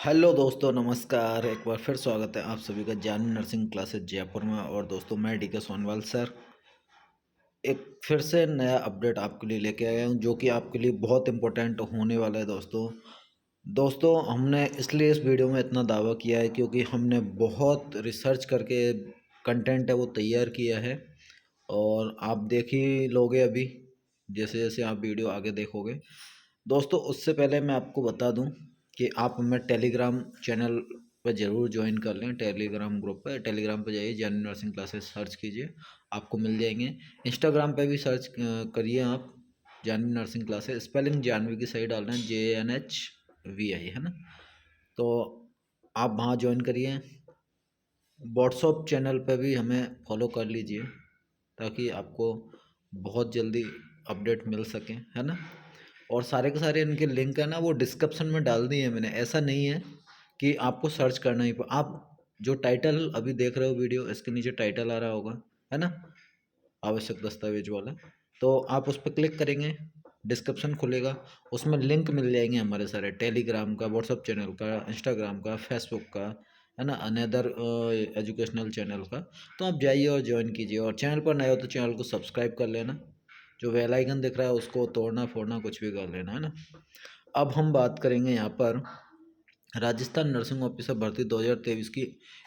Hello दोस्तों, नमस्कार। एक बार फिर स्वागत है आप सभी का जानवी नर्सिंग क्लासेस जयपुर में। और दोस्तों, मैं डीके सोनवाल सर एक फिर से नया अपडेट आपके लिए लेके आया हूँ, जो कि आपके लिए बहुत इम्पोर्टेंट होने वाला है। दोस्तों हमने इसलिए इस वीडियो में इतना दावा किया है क्योंकि हमने बहुत रिसर्च करके कंटेंट है वो तैयार किया है। और आप देख ही लोगे अभी, जैसे जैसे आप वीडियो आगे देखोगे। दोस्तों, उससे पहले मैं आपको बता दूं कि आप हमें टेलीग्राम चैनल पर ज़रूर ज्वाइन कर लें। टेलीग्राम ग्रुप पर, टेलीग्राम पर जाइए, जानवी नर्सिंग क्लासेस सर्च कीजिए, आपको मिल जाएंगे। इंस्टाग्राम पे भी सर्च करिए आप, Jahnavi nursing classes. Spelling Jahnavi की सही डालना है, JNHVI, है ना। तो आप वहाँ ज्वाइन करिए। व्हाट्सअप चैनल पे भी हमें फॉलो कर लीजिए, ताकि आपको बहुत जल्दी अपडेट मिल सके, है ना। और सारे के सारे इनके लिंक है ना, वो डिस्क्रिप्शन में डाल दिए हैं मैंने। ऐसा नहीं है कि आपको सर्च करना ही आप जो टाइटल अभी देख रहे हो वीडियो, इसके नीचे टाइटल आ रहा होगा, है ना, आवश्यक दस्तावेज वाला। तो आप उस पर क्लिक करेंगे, डिस्क्रिप्शन खुलेगा, उसमें लिंक मिल जाएंगे हमारे सारे, टेलीग्राम का, व्हाट्सअप चैनल का, इंस्टाग्राम का, फेसबुक का, है ना, अनदर एजुकेशनल चैनल का। तो आप जाइए और ज्वाइन कीजिए। और चैनल पर नए हो तो चैनल को सब्सक्राइब कर लेना, जो बेल आइकन दिख रहा है उसको तोड़ना फोड़ना कुछ भी कर लेना, है ना। अब हम बात करेंगे यहाँ पर राजस्थान नर्सिंग ऑफिसर भर्ती 2023 की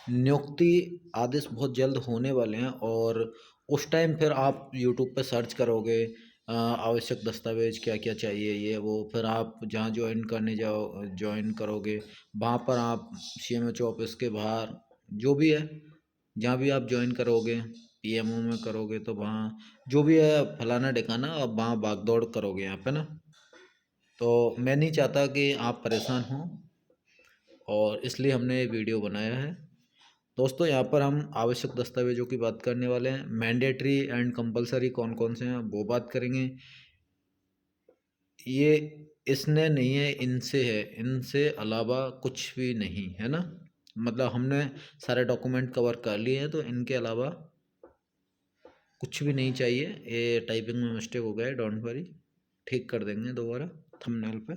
नियुक्ति आदेश बहुत जल्द होने वाले हैं। और उस टाइम फिर आप यूट्यूब पे सर्च करोगे, आवश्यक दस्तावेज क्या क्या चाहिए, ये वो। फिर आप जहाँ ज्वाइन करने जाओ, ज्वाइन करोगे, वहाँ पर आप CMHO ऑफिस के बाहर, जो भी है, जहाँ भी आप ज्वाइन करोगे, PMO में करोगे तो वहाँ जो भी है फलाना ठिकाना, अब वहाँ भाग दौड़ करोगे यहाँ पे ना। तो मैं नहीं चाहता कि आप परेशान हों, और इसलिए हमने ये वीडियो बनाया है। दोस्तों, यहाँ पर हम आवश्यक दस्तावेजों की बात करने वाले हैं। मैंडेटरी एंड कंपलसरी कौन कौन से हैं वो बात करेंगे। ये इसने नहीं है, इनसे है, इनसे अलावा कुछ भी नहीं, है ना। मतलब हमने सारे डॉक्यूमेंट कवर कर लिए हैं, तो इनके अलावा कुछ भी नहीं चाहिए। ये टाइपिंग में मिस्टेक हो गया है, डोंट वरी, ठीक कर देंगे दोबारा थंबनेल पे।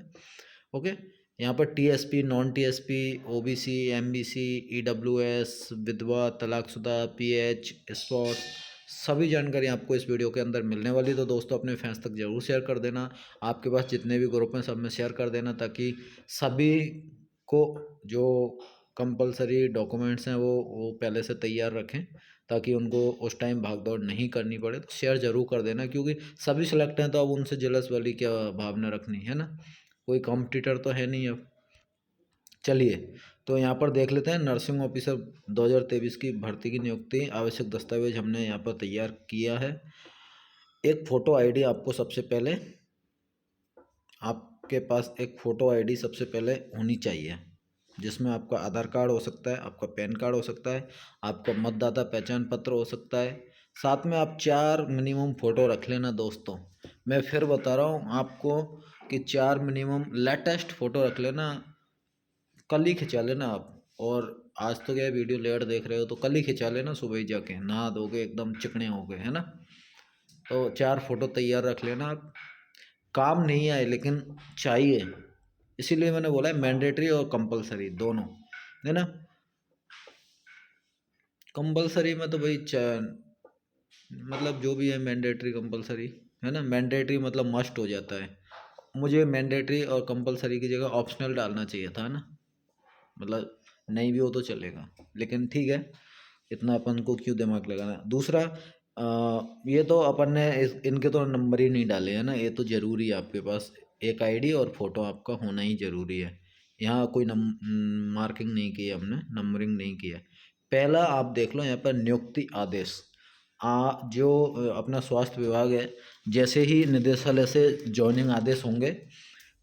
ओके। यहाँ पर TSP, non TSP, OBC, MBC, EWS, विधवा, तलाकशुदा, PH, स्पॉट, सभी जानकारी आपको इस वीडियो के अंदर मिलने वाली। तो दोस्तों, अपने फ्रेंड्स तक जरूर शेयर कर देना। आपके पास जितने भी ग्रुप हैं सब में शेयर कर देना, ताकि सभी को जो कंपलसरी डॉक्यूमेंट्स हैं वो पहले से तैयार रखें, ताकि उनको उस टाइम भाग दौड़ नहीं करनी पड़े। तो शेयर ज़रूर कर देना, क्योंकि सभी सेलेक्ट हैं, तो अब उनसे जेलस वाली क्या भावना रखनी, है ना। कोई कॉम्पिटिटर तो है नहीं अब। चलिए, तो यहाँ पर देख लेते हैं नर्सिंग ऑफिसर 2023 की भर्ती की नियुक्ति। आवश्यक दस्तावेज हमने यहाँ पर तैयार किया है। एक फ़ोटो आईडी आपको सबसे पहले, आपके पास एक फ़ोटो आईडी सबसे पहले होनी चाहिए, जिसमें आपका आधार कार्ड हो सकता है, आपका पैन कार्ड हो सकता है, आपका मतदाता पहचान पत्र हो सकता है। साथ में आप 4 मिनिमम फ़ोटो रख लेना दोस्तों। मैं फिर बता रहा हूँ आपको कि 4 मिनिमम लेटेस्ट फ़ोटो रख लेना। कल ही खिंचा लेना आप। और आज तो क्या वीडियो लेट देख रहे हो, तो कल ही खिंचा लेना, सुबह ही जाके नहा धोके एकदम चिकने हो गए, है ना। तो 4 फोटो तैयार रख लेना आप। काम नहीं आए लेकिन चाहिए, इसीलिए मैंने बोला है मैंडेटरी और कंपलसरी दोनों, है ना। कंपलसरी में तो भाई मतलब जो भी है मैंडेटरी कंपलसरी, है ना। मैंडेटरी मतलब मस्ट हो जाता है। मुझे मैंडेटरी और कंपलसरी की जगह ऑप्शनल डालना चाहिए था ना। मतलब नहीं भी हो तो चलेगा, लेकिन ठीक है, इतना अपन को क्यों दिमाग लगाना। दूसरा, ये तो अपन ने इनके तो नंबर ही नहीं डाले हैं ना। ये तो ज़रूरी है आपके पास एक आईडी और फोटो आपका होना ही ज़रूरी है। यहाँ कोई मार्किंग नहीं की है हमने, नंबरिंग नहीं किया है। पहला आप देख लो यहाँ पर नियुक्ति आदेश। जो अपना स्वास्थ्य विभाग है, जैसे ही निदेशालय से ज्वाइनिंग आदेश होंगे,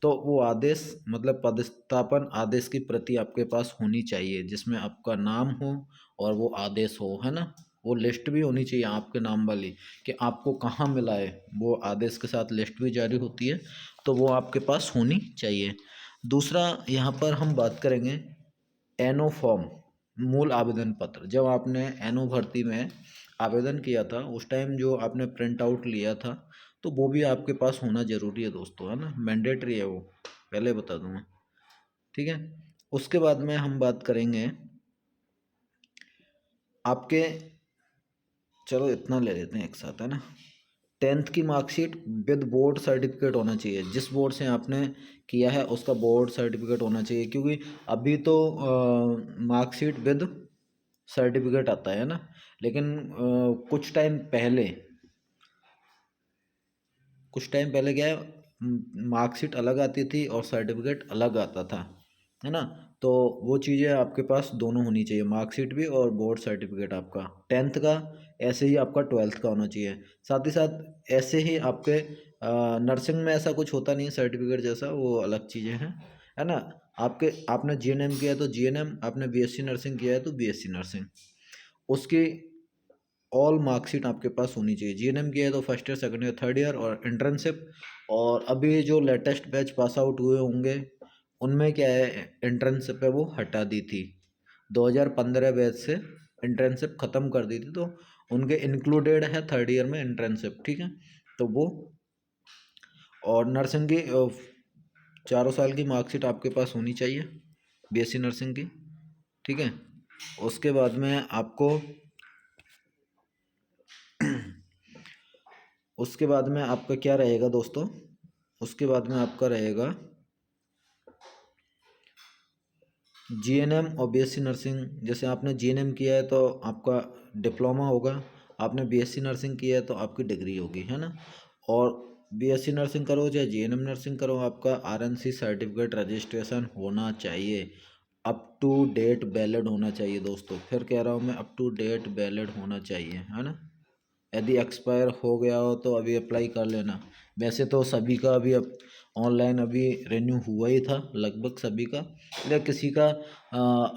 तो वो आदेश मतलब पदस्थापन आदेश की प्रति आपके पास होनी चाहिए, जिसमें आपका नाम हो और वो आदेश हो, है ना। वो लिस्ट भी होनी चाहिए आपके नाम वाली, कि आपको कहाँ मिला है। वो आदेश के साथ लिस्ट भी जारी होती है, तो वो आपके पास होनी चाहिए। दूसरा, यहाँ पर हम बात करेंगे एनो फॉर्म, मूल आवेदन पत्र। जब आपने एनो भर्ती में आवेदन किया था, उस टाइम जो आपने प्रिंट आउट लिया था, तो वो भी आपके पास होना ज़रूरी है दोस्तों, है ना। मैंडेटरी है वो, पहले बता दूँ मैं, ठीक है। उसके बाद में हम बात करेंगे आपके, चलो इतना ले लेते हैं एक साथ, है ना। 10th की मार्कशीट विद बोर्ड सर्टिफिकेट होना चाहिए। जिस बोर्ड से आपने किया है उसका बोर्ड सर्टिफिकेट होना चाहिए, क्योंकि अभी तो मार्कशीट विद सर्टिफिकेट आता है ना, लेकिन कुछ टाइम पहले क्या है, मार्कशीट अलग आती थी और सर्टिफिकेट अलग आता था, है ना। तो वो चीज़ें आपके पास दोनों होनी चाहिए, मार्कशीट भी और बोर्ड सर्टिफिकेट आपका 10th का, ऐसे ही आपका 12th का होना चाहिए। साथ ही साथ ऐसे ही आपके नर्सिंग में ऐसा कुछ होता नहीं है सर्टिफिकेट जैसा, वो अलग चीज़ें हैं, है ना। आपने जीएनएम किया है तो जीएनएम, आपने बीएससी नर्सिंग किया है तो बीएससी नर्सिंग, उसकी ऑल मार्कशीट आपके पास होनी चाहिए। जीएनएम किया है तो first year, second year, third year और इंटर्नशिप। और अभी जो लेटेस्ट बैच पास आउट हुए होंगे उनमें क्या है, इंटर्नशिप है वो हटा दी थी, 2015 बैच से इंटर्नशिप ख़त्म कर दी थी, तो उनके इंक्लूडेड है थर्ड ईयर में इंटर्नशिप, ठीक है। तो वो, और नर्सिंग की 4 साल की मार्कशीट आपके पास होनी चाहिए बीएससी नर्सिंग की, ठीक है। उसके बाद में आपको उसके बाद में आपका क्या रहेगा दोस्तों, उसके बाद में आपका रहेगा जीएनएम और बीएससी नर्सिंग। जैसे आपने जीएनएम किया है तो आपका डिप्लोमा होगा, आपने बीएससी नर्सिंग किया है तो आपकी डिग्री होगी, है ना। और बीएससी नर्सिंग करो चाहे जीएनएम नर्सिंग करो, आपका आरएनसी सर्टिफिकेट रजिस्ट्रेशन होना चाहिए, अप टू डेट वैलिड होना चाहिए दोस्तों। फिर कह रहा हूँ मैं, अप टू डेट वैलिड होना चाहिए, है ना। यदि एक्सपायर हो गया हो तो अभी अप्लाई कर लेना। वैसे तो सभी का अभी अब ऑनलाइन अभी रिन्यू हुआ ही था लगभग सभी का, या किसी का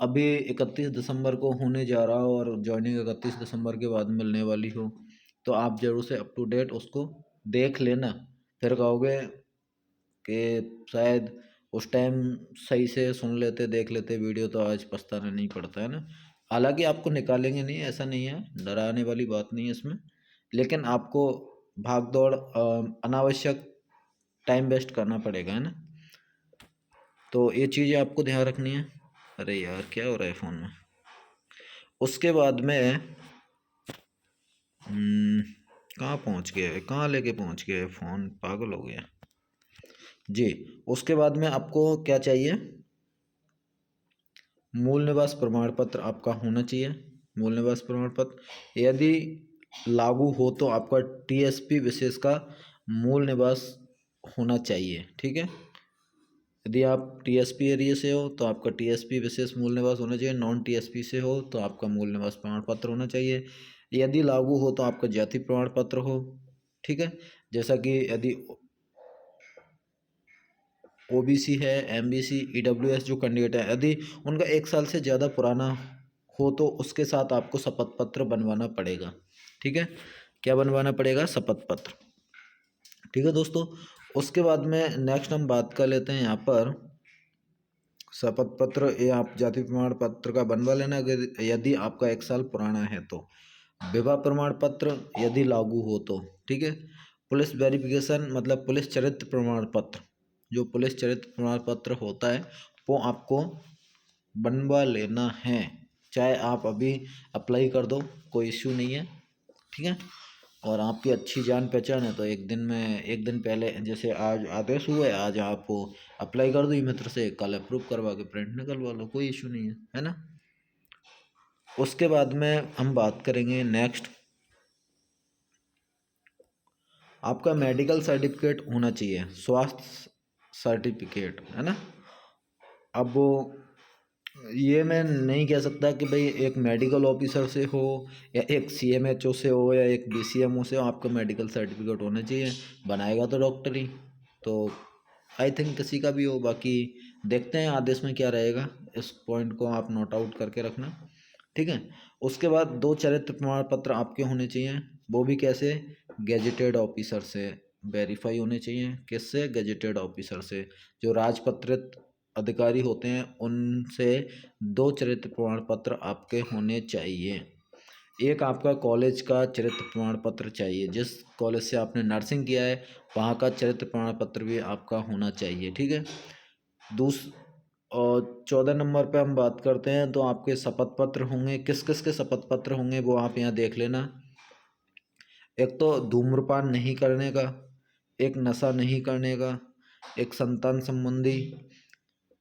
अभी 31 दिसंबर को होने जा रहा हो और ज्वाइनिंग 31 दिसंबर के बाद मिलने वाली हो, तो आप ज़रूर से अप टू डेट उसको देख लेना। फिर कहोगे कि शायद उस टाइम सही से सुन लेते, देख लेते वीडियो, तो आज पछताना नहीं पड़ता, है ना। हालांकि आपको निकालेंगे नहीं, ऐसा नहीं है, डराने वाली बात नहीं है इसमें, लेकिन आपको भाग दौड़ अनावश्यक टाइम वेस्ट करना पड़ेगा, है ना। तो ये चीज़ें आपको ध्यान रखनी है। अरे यार क्या हो रहा है फ़ोन में। उसके बाद में कहाँ पहुँच गया, कहाँ लेके पहुँच गया फ़ोन, पागल हो गया जी। उसके बाद में आपको क्या चाहिए, मूल निवास प्रमाण पत्र आपका होना चाहिए। मूल निवास प्रमाण पत्र यदि लागू हो तो आपका टीएसपी विशेष का मूल निवास होना चाहिए, ठीक है। यदि आप टीएसपी एरिया से हो तो आपका टीएसपी विशेष मूल निवास होना चाहिए, नॉन टीएसपी से हो तो आपका मूल निवास प्रमाण पत्र होना चाहिए। यदि लागू हो तो आपका जाति प्रमाण पत्र हो, ठीक है। जैसा कि यदि ओबीसी है, एमबीसी, ईडब्ल्यूएस जो कैंडिडेट है, यदि उनका 1 साल से ज़्यादा पुराना हो तो उसके साथ आपको शपथ पत्र बनवाना पड़ेगा, ठीक है। क्या बनवाना पड़ेगा, शपथ पत्र, ठीक है दोस्तों। उसके बाद में नेक्स्ट हम बात कर लेते हैं यहाँ पर, शपथ पत्र ये आप जाति प्रमाण पत्र का बनवा लेना यदि आपका 1 साल पुराना है तो। विवाह प्रमाण पत्र यदि लागू हो तो, ठीक है। पुलिस वेरिफिकेशन मतलब पुलिस चरित्र प्रमाण पत्र, जो पुलिस चरित्र प्रमाण पत्र होता है वो आपको बनवा लेना है, चाहे आप अभी अप्लाई कर दो, कोई इश्यू नहीं है, ठीक है। और आपकी अच्छी जान पहचान है तो एक दिन पहले, जैसे आज आदेश हुआ है, आज आप अप्लाई कर दो ई मित्र से, कल अप्रूव करवा के प्रिंट निकलवा लो, कोई इशू नहीं है ना। उसके बाद में हम बात करेंगे नेक्स्ट, आपका मेडिकल सर्टिफिकेट होना चाहिए, स्वास्थ्य सर्टिफिकेट, है ना। अब ये मैं नहीं कह सकता कि भाई एक मेडिकल ऑफिसर से हो या एक सीएमएचओ से हो या एक बीसीएमओ से हो, आपका मेडिकल सर्टिफिकेट होना चाहिए। बनाएगा तो डॉक्टर ही, तो आई थिंक किसी का भी हो, बाकी देखते हैं आदेश में क्या रहेगा, इस पॉइंट को आप नोट आउट करके रखना, ठीक है। उसके बाद 2 चरित्र प्रमाण पत्र आपके होने चाहिए, वो भी कैसे, गेजेटेड ऑफिसर से वेरीफाई होने चाहिए। किससे, गेजेटेड ऑफिसर से, जो राजपत्रित अधिकारी होते हैं उनसे 2 चरित्र प्रमाण पत्र आपके होने चाहिए। एक आपका कॉलेज का चरित्र प्रमाण पत्र चाहिए, जिस कॉलेज से आपने नर्सिंग किया है वहाँ का चरित्र प्रमाण पत्र भी आपका होना चाहिए, ठीक है। दूस और 14 नंबर पे हम बात करते हैं तो आपके शपथ पत्र होंगे, किस किस के शपथ पत्र होंगे वो आप यहाँ देख लेना। एक तो धूम्रपान नहीं करने का, एक नशा नहीं करने का, एक संतान संबंधी,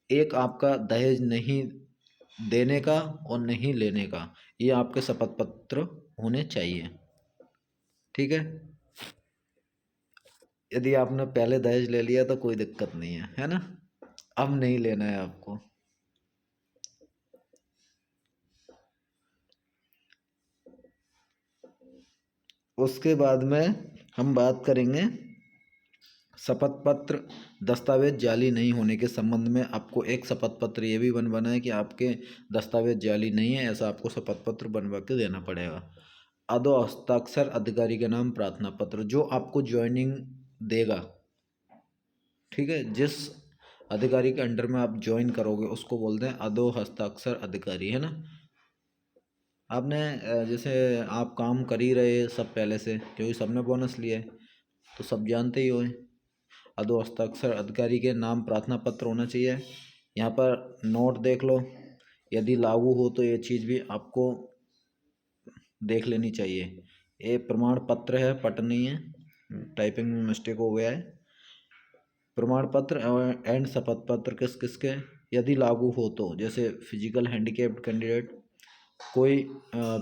एक आपका दहेज नहीं देने का और नहीं लेने का। ये आपके शपथ पत्र होने चाहिए, ठीक है। यदि आपने पहले दहेज ले लिया तो कोई दिक्कत नहीं है ना। अब नहीं लेना है आपको। उसके बाद में हम बात करेंगे शपथ पत्र दस्तावेज जाली नहीं होने के संबंध में। आपको एक शपथ पत्र ये भी बनवाना है कि आपके दस्तावेज जाली नहीं है, ऐसा आपको शपथ पत्र बनवा के देना पड़ेगा। अदो हस्ताक्षर अधिकारी के नाम प्रार्थना पत्र, जो आपको ज्वाइनिंग देगा, ठीक है, जिस अधिकारी के अंडर में आप ज्वाइन करोगे उसको बोलते हैं अदो हस्ताक्षर अधिकारी, है ना। आपने जैसे आप काम कर ही रहे सब पहले से, क्योंकि सबने बोनस लिया है तो सब जानते ही हो। अदो हस्ताक्षर अधिकारी के नाम प्रार्थना पत्र होना चाहिए। यहाँ पर नोट देख लो, यदि लागू हो तो ये चीज़ भी आपको देख लेनी चाहिए। ये प्रमाण पत्र है, पट नहीं है, टाइपिंग में मिस्टेक हो गया है। प्रमाण पत्र एंड शपथ पत्र किस किस के यदि लागू हो तो, जैसे फिजिकल हैंडीकैप्ड कैंडिडेट, कोई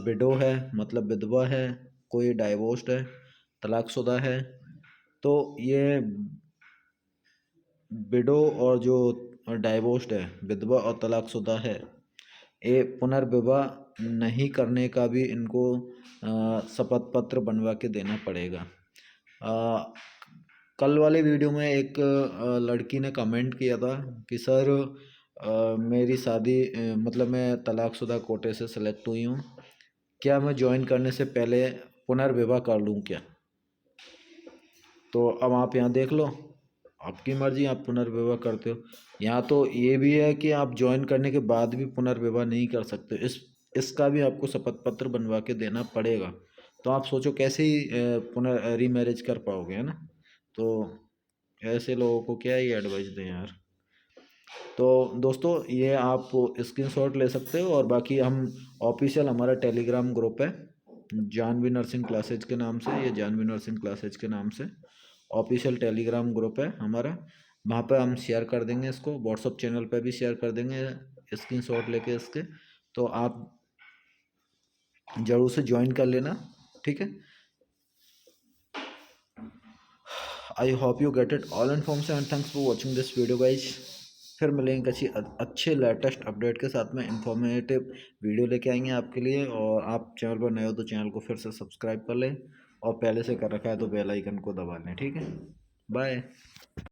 विडो है मतलब विधवा है, कोई डाइवोर्स्ड है, तलाकशुदा है, तो ये विडो और जो डाइवोर्स्ड है, विधवा और तलाकशुदा है, ये पुनर्विवाह नहीं करने का भी इनको शपथ पत्र बनवा के देना पड़ेगा। कल वाले वीडियो में एक लड़की ने कमेंट किया था कि सर मेरी शादी मतलब मैं तलाकशुदा कोटे से सेलेक्ट हुई हूँ, क्या मैं ज्वाइन करने से पहले पुनर्विवाह कर लूँ क्या। तो अब आप यहाँ देख लो, आपकी मर्जी, आप पुनर्विवाह करते हो। यहाँ तो ये भी है कि आप ज्वाइन करने के बाद भी पुनर्विवाह नहीं कर सकते, इसका भी आपको शपथ पत्र बनवा के देना पड़ेगा। तो आप सोचो कैसे ही पुनः रीमैरिज कर पाओगे, है ना। तो ऐसे लोगों को क्या ही एडवाइस दें यार। तो दोस्तों ये आप स्क्रीनशॉट ले सकते हो, और बाकी हम ऑफिशियल हमारा टेलीग्राम ग्रुप है जानवी नर्सिंग क्लासेज के नाम से, ये जानवी नर्सिंग क्लासेज के नाम से ऑफिशियल टेलीग्राम ग्रुप है हमारा। वहाँ पर हम शेयर कर देंगे इसको, व्हाट्सअप चैनल पर भी शेयर कर देंगे स्क्रीनशॉट लेके इसके। तो आप ज़रूर से ज्वाइन कर लेना, ठीक है। I hope you get it all information and thanks for watching this video guys. फिर मिलेंगे किसी अच्छे लेटेस्ट अपडेट के साथ में, इंफॉर्मेटिव वीडियो लेके आएंगे आपके लिए। और आप चैनल पर नए हो तो चैनल को फिर से सब्सक्राइब कर लें, और पहले से कर रखा है तो बेल आइकन को दबा लें, ठीक है। बाय।